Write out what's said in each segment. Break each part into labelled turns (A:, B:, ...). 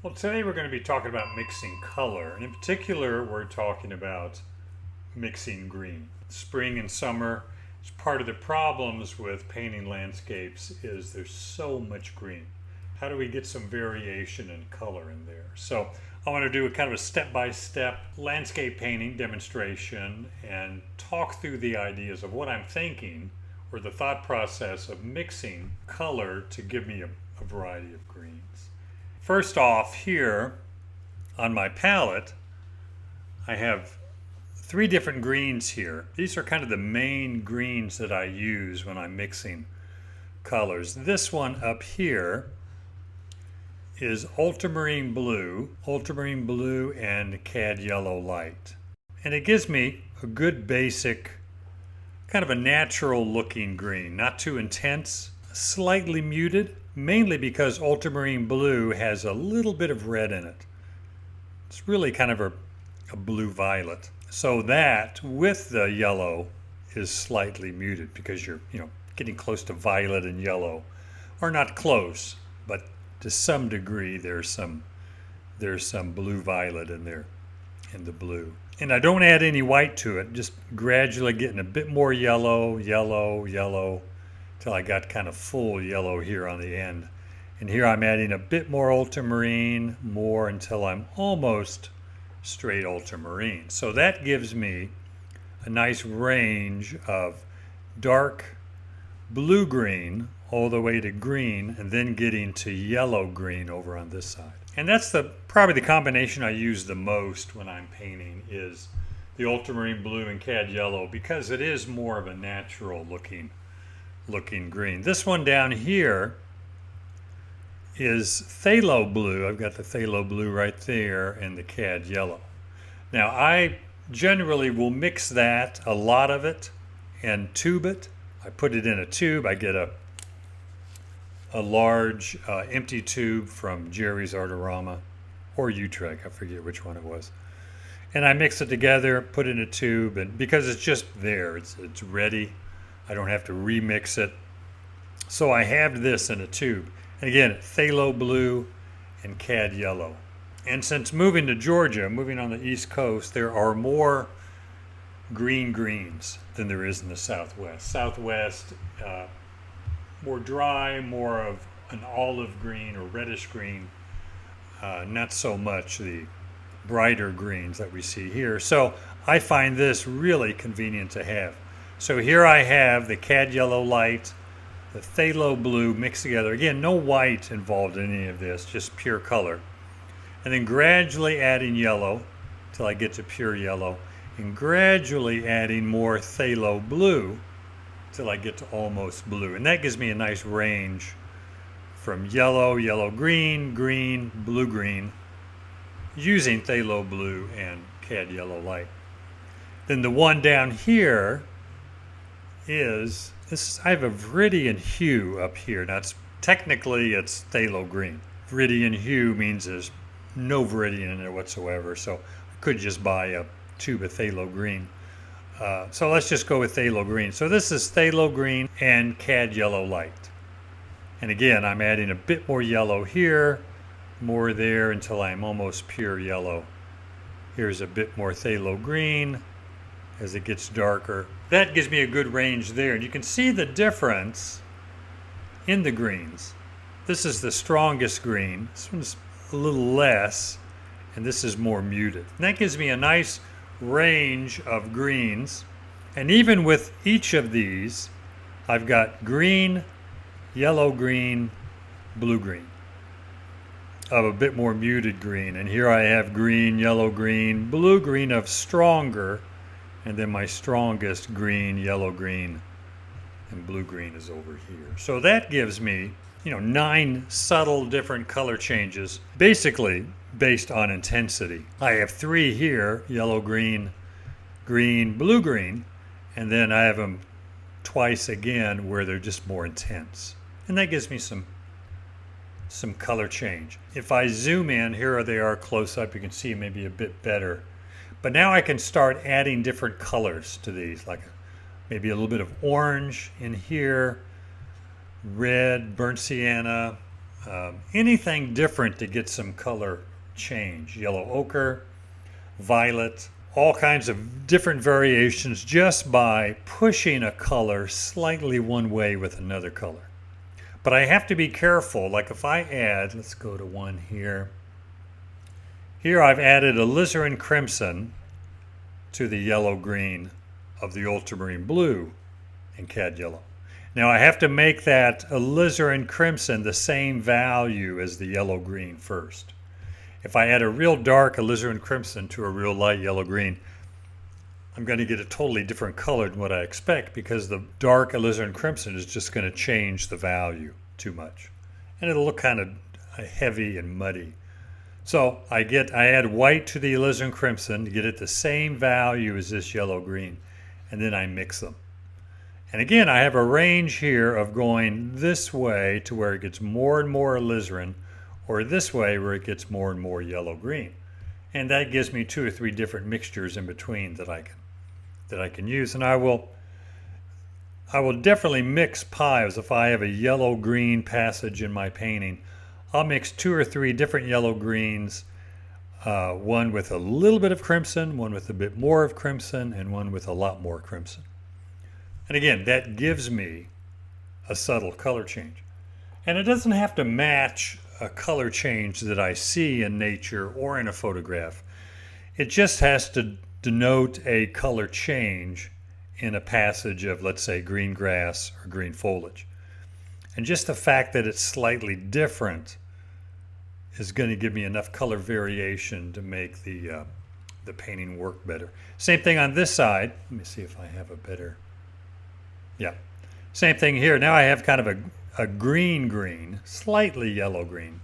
A: Well, today we're going to be talking about mixing color, and in particular, we're talking about mixing green. Spring and summer is part of the problems with painting landscapes is there's so much green. How do we get some variation in color in there? So I want to do a kind of a step-by-step landscape painting demonstration and talk through the ideas of what I'm thinking or the thought process of mixing color to give me a variety of greens. First off, here on my palette, I have three different greens here. These are kind of the main greens that I use when I'm mixing colors. This one up here is ultramarine blue and cad yellow light. And it gives me a good basic, kind of a natural looking green, not too intense, slightly muted, mainly because ultramarine blue has a little bit of red in it. It's really kind of a blue violet. So that with the yellow is slightly muted because you're getting close to violet and yellow, or not close, but to some degree there's some blue violet in there in the blue. And I don't add any white to it, just gradually getting a bit more yellow till I got kind of full yellow here on the end. And here I'm adding a bit more ultramarine, more until I'm almost straight ultramarine. So that gives me a nice range of dark blue-green all the way to green, and then getting to yellow-green over on this side. And that's probably the combination I use the most when I'm painting is the ultramarine blue and cad yellow, because it is more of a natural looking green. This one down here is phthalo blue. I've got the phthalo blue right there and the cad yellow. Now I generally will mix that, a lot of it, and tube it. I put it in a tube. I get a large empty tube from Jerry's Artorama or Utrecht, I forget which one it was. And I mix it together, put it in a tube, and because it's just there, it's ready. I don't have to remix it. So I have this in a tube. And again, phthalo blue and cad yellow. And since moving to Georgia, moving on the East Coast, there are more green greens than there is in the Southwest. Southwest, more dry, more of an olive green or reddish green, not so much the brighter greens that we see here. So I find this really convenient to have. So here I have the cad yellow light, the phthalo blue mixed together. Again, no white involved in any of this, just pure color. And then gradually adding yellow till I get to pure yellow, and gradually adding more phthalo blue till I get to almost blue. And that gives me a nice range from yellow, yellow-green, green, blue-green, using phthalo blue and cad yellow light. Then the one down here is this. I have a viridian hue up here. Now technically it's phthalo green. Viridian hue means there's no viridian in there whatsoever, so I could just buy a tube of phthalo green. So let's just go with phthalo green. So this is phthalo green and cad yellow light. And again, I'm adding a bit more yellow here, more there until I'm almost pure yellow. Here's a bit more phthalo green as it gets darker. That gives me a good range there. And you can see the difference in the greens. This is the strongest green. This one's a little less, and this is more muted. And that gives me a nice range of greens. And even with each of these, I've got green, yellow-green, blue-green, of a bit more muted green. And here I have green, yellow-green, blue-green of stronger, and then my strongest green, yellow-green, and blue-green is over here. So that gives me, 9 subtle different color changes, basically based on intensity. I have 3 here, yellow-green, green, blue-green, and then I have them twice again where they're just more intense. And that gives me some color change. If I zoom in, here they are close up, you can see maybe a bit better. But now I can start adding different colors to these, like maybe a little bit of orange in here, red, burnt sienna, anything different to get some color change. Yellow ochre, violet, all kinds of different variations just by pushing a color slightly one way with another color. But I have to be careful. Like if I add, let's go to one here. Here I've added alizarin crimson to the yellow green of the ultramarine blue and cad yellow. Now I have to make that alizarin crimson the same value as the yellow green first. If I add a real dark alizarin crimson to a real light yellow green, I'm going to get a totally different color than what I expect, because the dark alizarin crimson is just going to change the value too much. And it'll look kind of heavy and muddy. So I add white to the alizarin crimson to get it the same value as this yellow green, and then I mix them. And again, I have a range here of going this way to where it gets more and more alizarin, or this way where it gets more and more yellow green. And that gives me 2 or 3 different mixtures in between that I can use. And I will definitely mix piles. If I have a yellow green passage in my painting, I'll mix 2 or 3 different yellow greens, one with a little bit of crimson, one with a bit more of crimson, and one with a lot more crimson. And again, that gives me a subtle color change. And it doesn't have to match a color change that I see in nature or in a photograph. It just has to denote a color change in a passage of, let's say, green grass or green foliage. And just the fact that it's slightly different is going to give me enough color variation to make the painting work better. Same thing on this side. Let me see if I have a better... Yeah. Same thing here. Now I have kind of a green, slightly yellow green.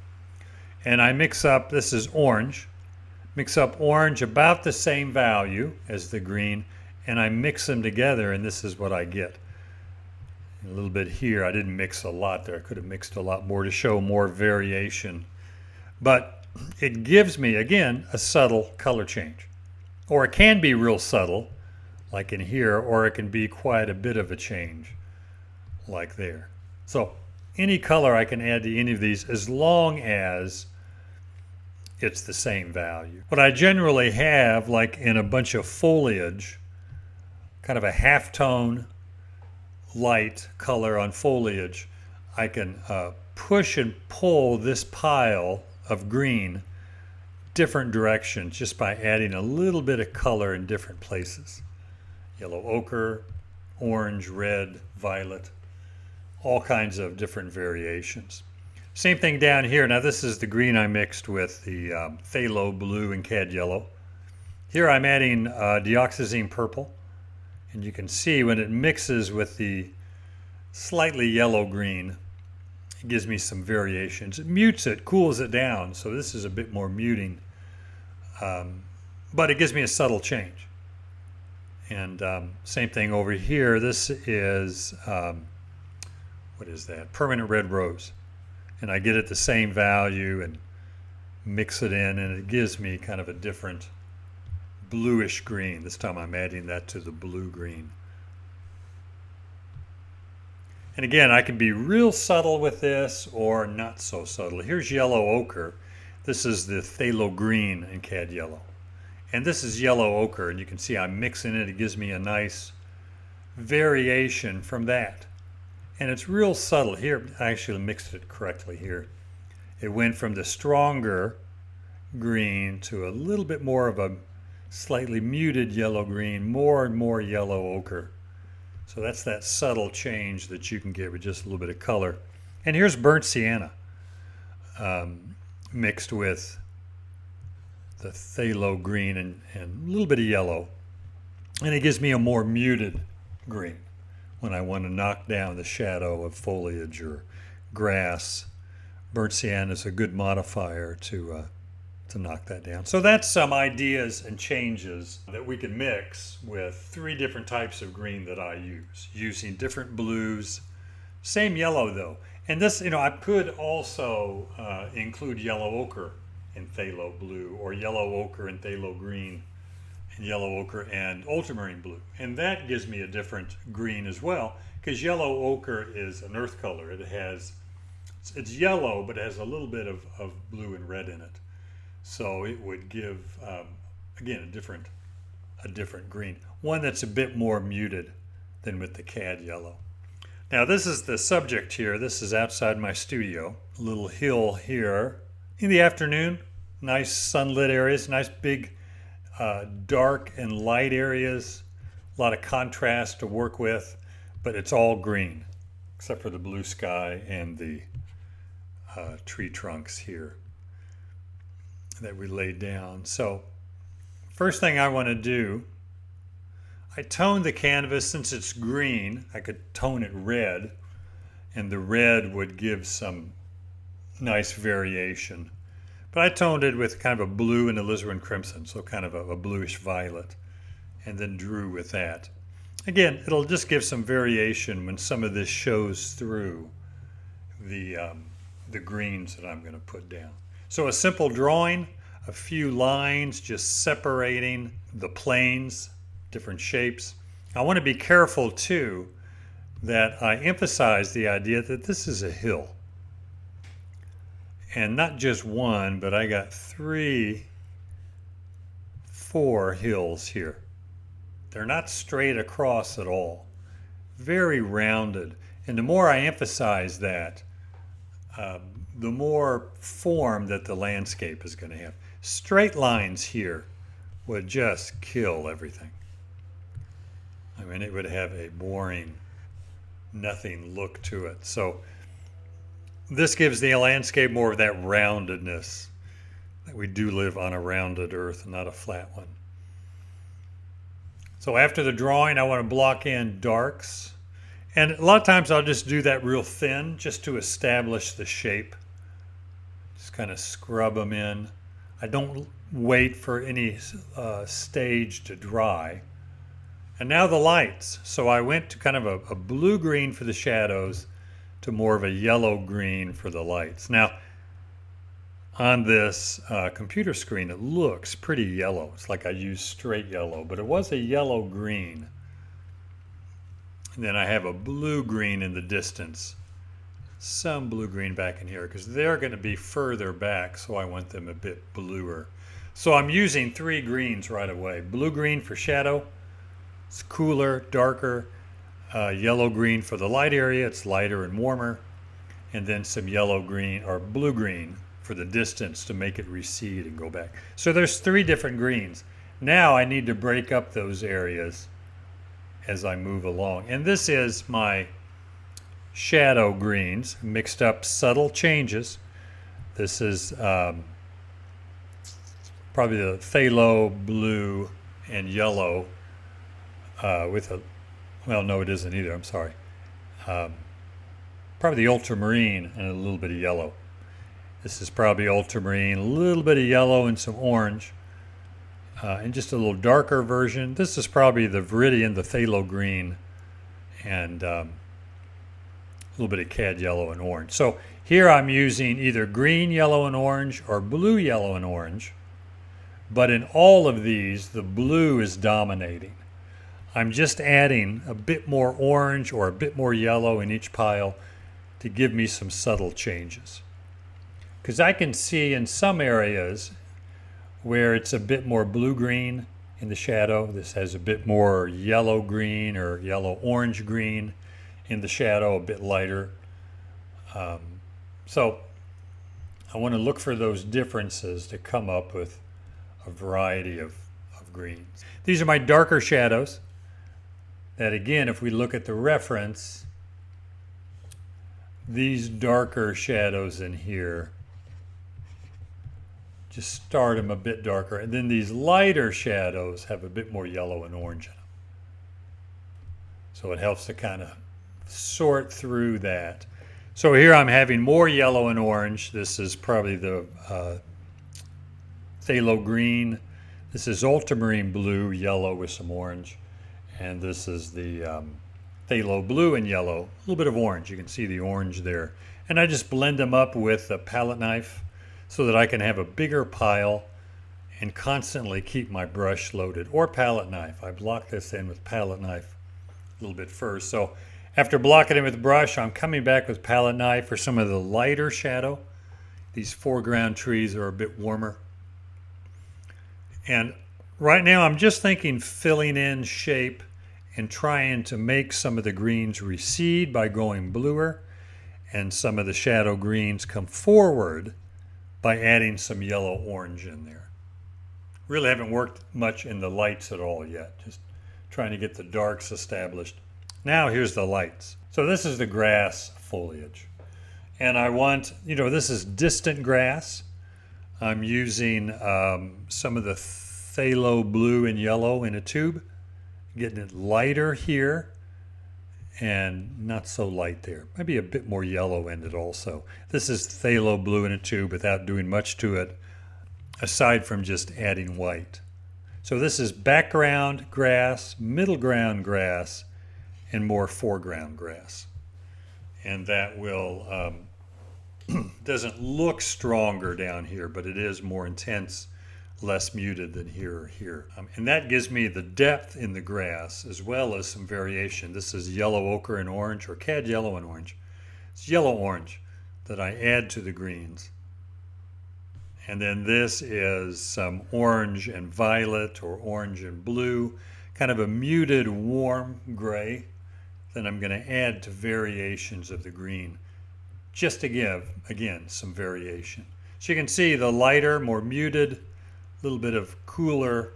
A: And I mix up, this is orange, mix up orange about the same value as the green, and I mix them together, and this is what I get. A little bit here. I didn't mix a lot there. I could have mixed a lot more to show more variation. But it gives me, again, a subtle color change. Or it can be real subtle, like in here, or it can be quite a bit of a change, like there. So any color I can add to any of these as long as it's the same value. What I generally have, like in a bunch of foliage, kind of a halftone light color on foliage, I can push and pull this pile of green different directions just by adding a little bit of color in different places. Yellow ochre, orange, red, violet, all kinds of different variations. Same thing down here. Now this is the green I mixed with the phthalo blue and cad yellow. Here I'm adding dioxazine purple, and you can see when it mixes with the slightly yellow green, it gives me some variations. It mutes it, cools it down, so this is a bit more muting, but it gives me a subtle change. And same thing over here. This is, what is that? Permanent red rose. And I get it the same value and mix it in, and it gives me kind of a different bluish green. This time I'm adding that to the blue green. And again, I can be real subtle with this or not so subtle. Here's yellow ochre. This is the phthalo green and cad yellow. And this is yellow ochre, and you can see I'm mixing it. It gives me a nice variation from that. And it's real subtle. Here, I actually mixed it correctly here. It went from the stronger green to a little bit more of a slightly muted yellow green, more and more yellow ochre. So that's that subtle change that you can get with just a little bit of color. And here's burnt sienna mixed with the phthalo green and a little bit of yellow. And it gives me a more muted green when I want to knock down the shadow of foliage or grass. Burnt sienna is a good modifier to knock that down. So that's some ideas and changes that we can mix with 3 different types of green that I use, using different blues. Same yellow though. And this, I could also include yellow ochre in phthalo blue, or yellow ochre and phthalo green, and yellow ochre and ultramarine blue. And that gives me a different green as well, because yellow ochre is an earth color. It has It's yellow, but it has a little bit of blue and red in it. So it would give, again, a different green. One that's a bit more muted than with the cad yellow. Now this is the subject here. This is outside my studio. A little hill here in the afternoon. Nice sunlit areas, nice big dark and light areas. A lot of contrast to work with, but it's all green except for the blue sky and the tree trunks here that we laid down. So first thing I want to do, I toned the canvas. Since it's green, I could tone it red, and the red would give some nice variation. But I toned it with kind of a blue and alizarin crimson, so kind of a bluish violet, and then drew with that. Again, it'll just give some variation when some of this shows through the greens that I'm going to put down. So a simple drawing, a few lines just separating the planes, different shapes. I want to be careful too that I emphasize the idea that this is a hill. And not just one, but I got 4 hills here. They're not straight across at all. Very rounded. And the more I emphasize that, the more form that the landscape is going to have. Straight lines here would just kill everything. I mean, it would have a boring, nothing look to it. So this gives the landscape more of that roundedness, that we do live on a rounded earth, not a flat one. So after the drawing, I want to block in darks. And a lot of times I'll just do that real thin just to establish the shape. Just kind of scrub them in. I don't wait for any stage to dry. And now the lights. So I went to kind of a blue-green for the shadows to more of a yellow-green for the lights. Now, on this computer screen, it looks pretty yellow. It's like I used straight yellow, but it was a yellow-green. And then I have a blue-green in the distance. Some blue-green back in here because they're going to be further back, so I want them a bit bluer. So I'm using 3 greens right away. Blue-green for shadow. It's cooler, darker. Yellow-green for the light area. It's lighter and warmer. And then some yellow-green or blue-green for the distance to make it recede and go back. So there's 3 different greens. Now I need to break up those areas as I move along. And this is my shadow greens, mixed up subtle changes. This is probably the phthalo, blue, and yellow with a, well, no, it isn't either, I'm sorry. Probably the ultramarine and a little bit of yellow. This is probably ultramarine, a little bit of yellow and some orange. And just a little darker version. This is probably the viridian, the phthalo green, and a little bit of cad yellow and orange. So here I'm using either green, yellow, and orange or blue, yellow, and orange. But in all of these, the blue is dominating. I'm just adding a bit more orange or a bit more yellow in each pile to give me some subtle changes. Because I can see in some areas where it's a bit more blue-green in the shadow. This has a bit more yellow-green or yellow-orange-green in the shadow, a bit lighter. So I want to look for those differences to come up with a variety of greens. These are my darker shadows that, again, if we look at the reference, these darker shadows in here, just start them a bit darker. And then these lighter shadows have a bit more yellow and orange in them. So it helps to kind of sort through that. So here I'm having more yellow and orange. This is probably the phthalo green. This is ultramarine blue, yellow with some orange. And this is the phthalo blue and yellow, a little bit of orange. You can see the orange there. And I just blend them up with a palette knife so that I can have a bigger pile and constantly keep my brush loaded, or palette knife. I block this in with palette knife a little bit first. So After blocking it with brush, I'm coming back with palette knife for some of the lighter shadow. These foreground trees are a bit warmer. And right now I'm just thinking filling in shape and trying to make some of the greens recede by going bluer, and some of the shadow greens come forward by adding some yellow orange in there. Really haven't worked much in the lights at all yet, just trying to get the darks established. Now here's the lights. So this is the grass foliage. And I want, this is distant grass. I'm using some of the phthalo blue and yellow in a tube, getting it lighter here and not so light there. Maybe a bit more yellow in it also. This is phthalo blue in a tube without doing much to it, aside from just adding white. So this is background grass, middle ground grass, and more foreground grass. And that will, doesn't look stronger down here, but it is more intense, less muted than here or here. And that gives me the depth in the grass as well as some variation. This is yellow ochre and orange, or cad yellow and orange. It's yellow orange that I add to the greens. And then this is some orange and violet, or orange and blue, kind of a muted warm gray that I'm going to add to variations of the green, just to give, again, some variation. So you can see the lighter, more muted, little bit of cooler,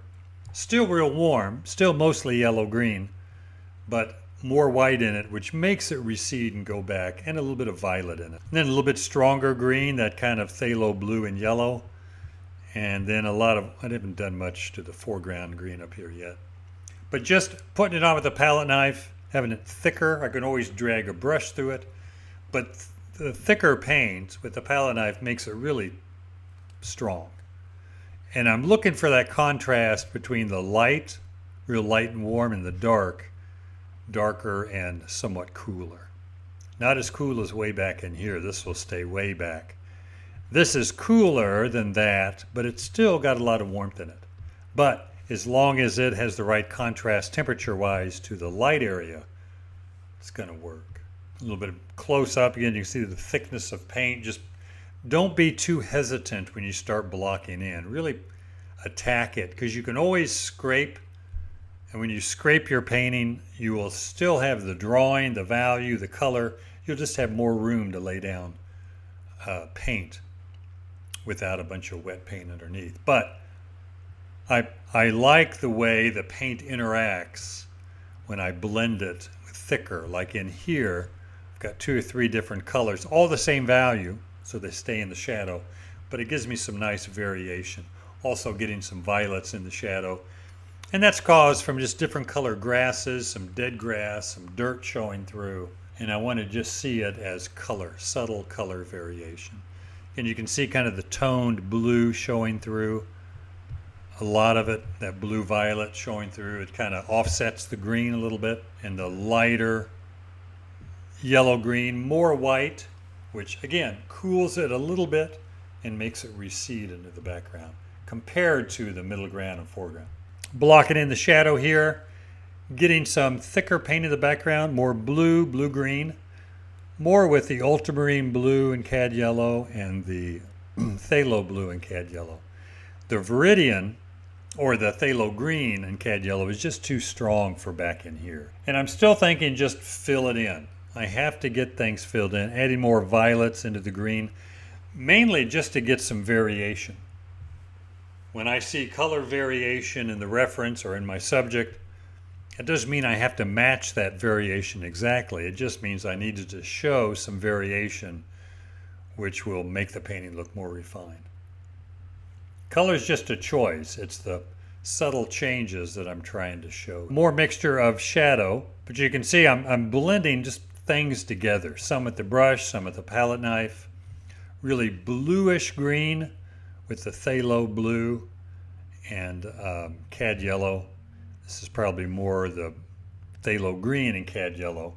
A: still real warm, still mostly yellow-green, but more white in it, which makes it recede and go back, and a little bit of violet in it. And then a little bit stronger green, that kind of phthalo blue and yellow, and then a lot of, I haven't done much to the foreground green up here yet. But just putting it on with a palette knife, having it thicker, I can always drag a brush through it, but the thicker paint with the palette knife makes it really strong. And I'm looking for that contrast between the light, real light and warm, and the dark, darker and somewhat cooler. Not as cool as way back in here. This will stay way back. This is cooler than that, but it's still got a lot of warmth in it. But as long as it has the right contrast temperature-wise to the light area, it's going to work. A little bit of close up. Again, you can see the thickness of paint. Just don't be too hesitant when you start blocking in. Really attack it, because you can always scrape, and when you scrape your painting, you will still have the drawing, the value, the color. You'll just have more room to lay down paint without a bunch of wet paint underneath. But I like the way the paint interacts when I blend it thicker. Like in here, I've got 2 or 3 different colors, all the same value, so they stay in the shadow, but it gives me some nice variation. Also getting some violets in the shadow. And that's caused from just different color grasses, some dead grass, some dirt showing through. And I want to just see it as color, subtle color variation. And you can see kind of the toned blue showing through. A lot of it, that blue-violet showing through. It kind of offsets the green a little bit. And the lighter yellow-green, more white, which again cools it a little bit and makes it recede into the background compared to the middle ground and foreground. Blocking in the shadow here, getting some thicker paint in the background, more blue, blue-green, more with the ultramarine blue and cad yellow and the phthalo blue and cad yellow. The viridian, or the phthalo green and cad yellow, is just too strong for back in here. And I'm still thinking just fill it in. I have to get things filled in, adding more violets into the green, mainly just to get some variation. When I see color variation in the reference or in my subject, it doesn't mean I have to match that variation exactly. It just means I needed to show some variation, which will make the painting look more refined. Color is just a choice. It's the subtle changes that I'm trying to show. More mixture of shadow, but you can see I'm blending just things together. Some with the brush, some with the palette knife. Really bluish green with the phthalo blue and cad yellow. This is probably more the phthalo green and cad yellow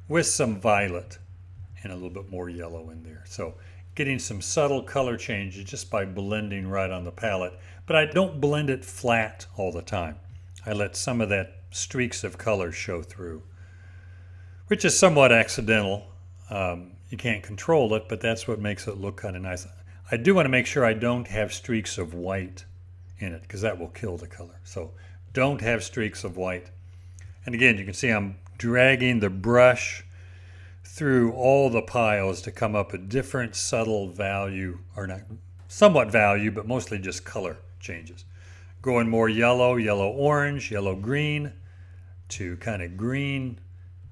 A: with some violet and a little bit more yellow in there. So getting some subtle color changes just by blending right on the palette. But I don't blend it flat all the time. I let some of that streaks of color show through, which is somewhat accidental. You can't control it, but that's what makes it look kind of nice. I do want to make sure I don't have streaks of white in it because that will kill the color. So don't have streaks of white. And again, you can see I'm dragging the brush through all the piles to come up a different subtle value, or not somewhat value, but mostly just color changes. Going more yellow, yellow-orange, yellow-green, to kind of green,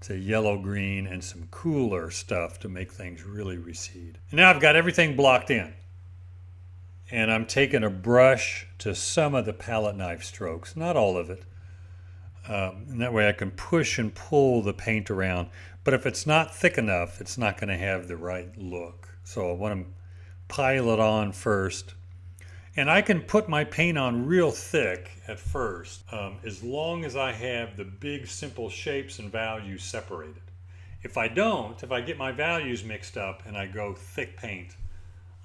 A: to yellow-green, and some cooler stuff to make things really recede. And now I've got everything blocked in. And I'm taking a brush to some of the palette knife strokes, not all of it. And that way I can push and pull the paint around. But if it's not thick enough, it's not going to have the right look. So I want to pile it on first. And I can put my paint on real thick at first, as long as I have the big simple shapes and values separated. If I don't, if I get my values mixed up and I go thick paint,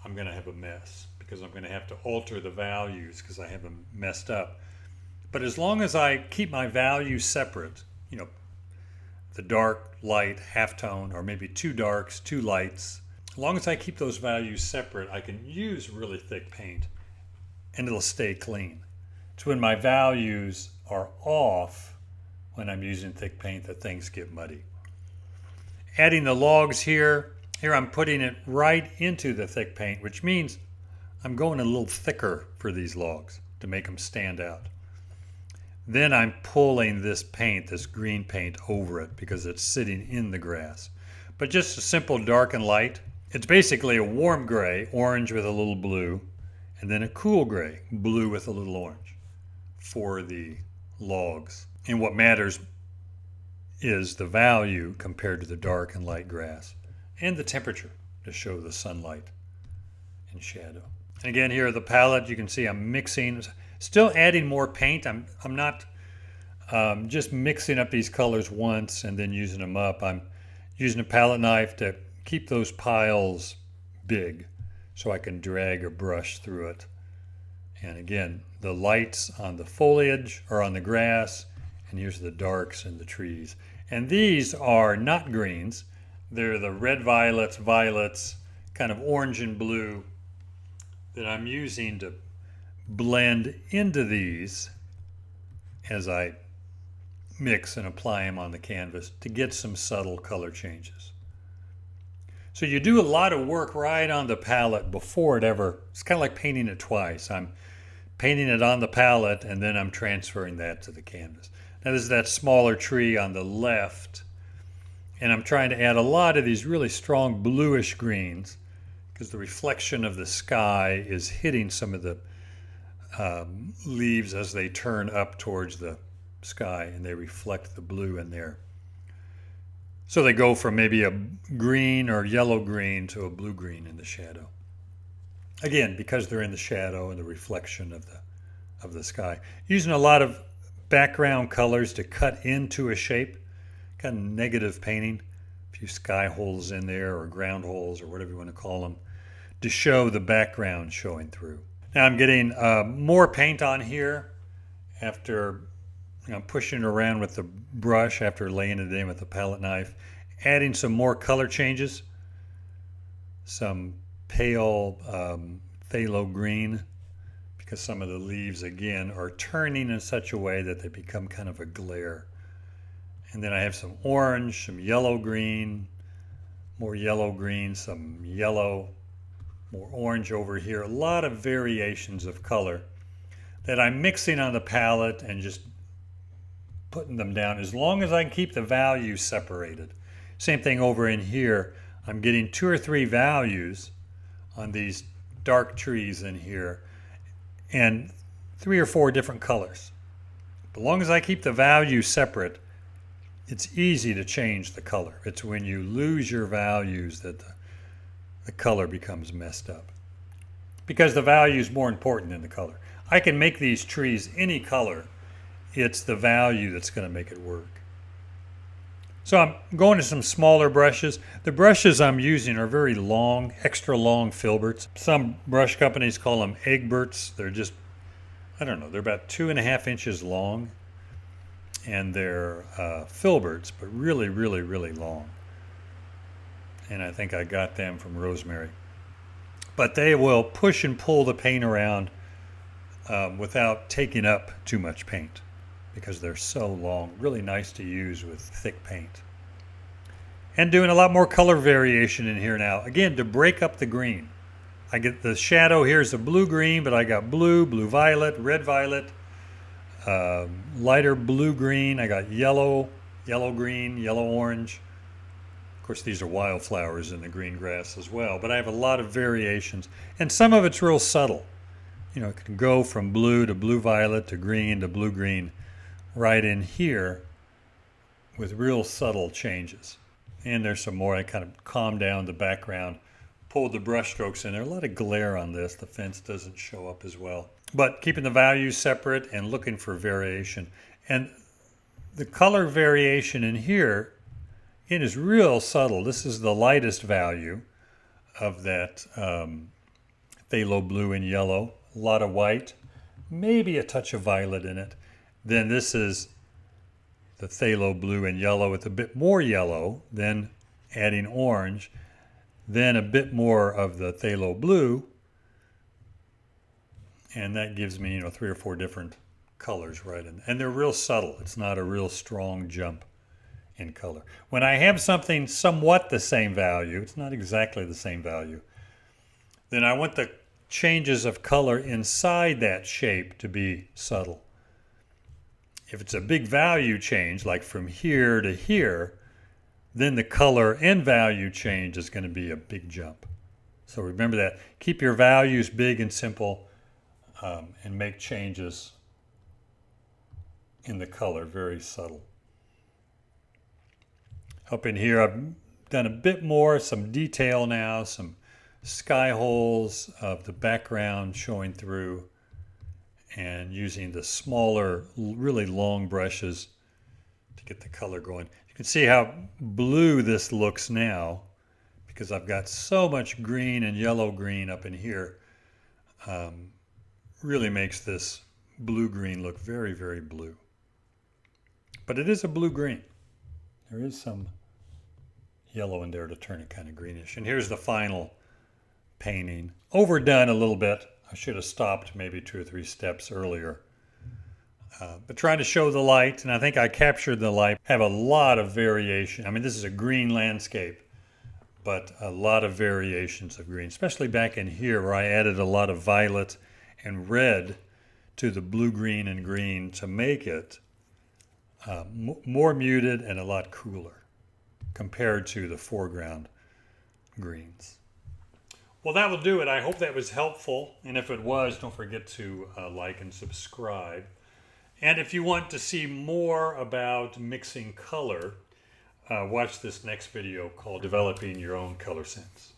A: I'm going to have a mess because I'm going to have to alter the values because I have them messed up. But as long as I keep my values separate, you know, the dark, light, halftone, or maybe two darks, two lights, as long as I keep those values separate, I can use really thick paint and it'll stay clean. It's when my values are off, when I'm using thick paint, that things get muddy. Adding the logs here I'm putting it right into the thick paint, which means I'm going a little thicker for these logs to make them stand out. Then I'm pulling this paint, this green paint, over it because it's sitting in the grass. But just a simple dark and light. It's basically a warm gray, orange with a little blue, and then a cool gray, blue with a little orange for the logs. And what matters is the value compared to the dark and light grass, and the temperature to show the sunlight and shadow. And again, here the palette, you can see I'm mixing, still adding more paint. I'm not just mixing up these colors once and then using them up. I'm using a palette knife to keep those piles big so I can drag a brush through it. And again, the lights on the foliage are on the grass, and here's the darks in the trees. And these are not greens. They're the red violets, kind of orange and blue that I'm using to blend into these as I mix and apply them on the canvas to get some subtle color changes. So you do a lot of work right on the palette before it ever, it's kind of like painting it twice. I'm painting it on the palette and then I'm transferring that to the canvas. Now this is that smaller tree on the left, and I'm trying to add a lot of these really strong bluish greens because the reflection of the sky is hitting some of the leaves as they turn up towards the sky, and they reflect the blue in there. So they go from maybe a green or yellow green to a blue green in the shadow. Again, because they're in the shadow and the reflection of the sky. Using a lot of background colors to cut into a shape, kind of negative painting, a few sky holes in there or ground holes or whatever you want to call them, to show the background showing through. Now I'm getting more paint on here after pushing it around with the brush, after laying it in with the palette knife, adding some more color changes, some pale phthalo green, because some of the leaves again are turning in such a way that they become kind of a glare. And then I have some orange, some yellow green, more yellow green, some yellow, more orange over here. A lot of variations of color that I'm mixing on the palette and just putting them down as long as I can keep the values separated. Same thing over in here. I'm getting 2 or 3 values on these dark trees in here and 3 or 4 different colors. As long as I keep the values separate, it's easy to change the color. It's when you lose your values that the color becomes messed up, because the value is more important than the color. I can make these trees any color. It's the value that's going to make it work. So I'm going to some smaller brushes. The brushes I'm using are very long, extra long filberts. Some brush companies call them Egberts. They're just, I don't know, they're about 2.5 inches long. and they're filberts, but really, really, really long. And I think I got them from Rosemary. But they will push and pull the paint around without taking up too much paint because they're so long. Really nice to use with thick paint. And doing a lot more color variation in here now. Again, to break up the green. I get the shadow here is a blue-green, but I got blue, blue-violet, red-violet, lighter blue-green. I got yellow, yellow-green, yellow-orange. Of course, these are wildflowers in the green grass as well, but I have a lot of variations, and some of it's real subtle. You know, it can go from blue to blue-violet to green to blue-green right in here with real subtle changes. And there's some more. I kind of calmed down the background, pulled the brush strokes in there. A lot of glare on this. The fence doesn't show up as well. But keeping the values separate and looking for variation. And the color variation in here, it is real subtle. This is the lightest value of that phthalo blue and yellow. A lot of white, maybe a touch of violet in it. Then this is the phthalo blue and yellow with a bit more yellow, then adding orange, then a bit more of the phthalo blue, and that gives me, 3 or 4 different colors right in. And they're real subtle. It's not a real strong jump in color. When I have something somewhat the same value, it's not exactly the same value, then I want the changes of color inside that shape to be subtle. If it's a big value change, like from here to here, then the color and value change is going to be a big jump. So remember that. Keep your values big and simple, and make changes in the color very subtle. Up in here, I've done a bit more, some detail now, some sky holes of the background showing through, and using the smaller, really long brushes to get the color going. You can see how blue this looks now because I've got so much green and yellow green up in here. Really makes this blue-green look very, very blue. But it is a blue-green. There is some yellow in there to turn it kind of greenish. And here's the final painting. Overdone a little bit. I should have stopped maybe 2 or 3 steps earlier. But trying to show the light, and I think I captured the light. Have a lot of variation. I mean, this is a green landscape, but a lot of variations of green, especially back in here where I added a lot of violet and red to the blue, green, and green to make it more muted and a lot cooler compared to the foreground greens. Well, that will do it. I hope that was helpful. And if it was, don't forget to like and subscribe. And if you want to see more about mixing color, watch this next video called Developing Your Own Color Sense.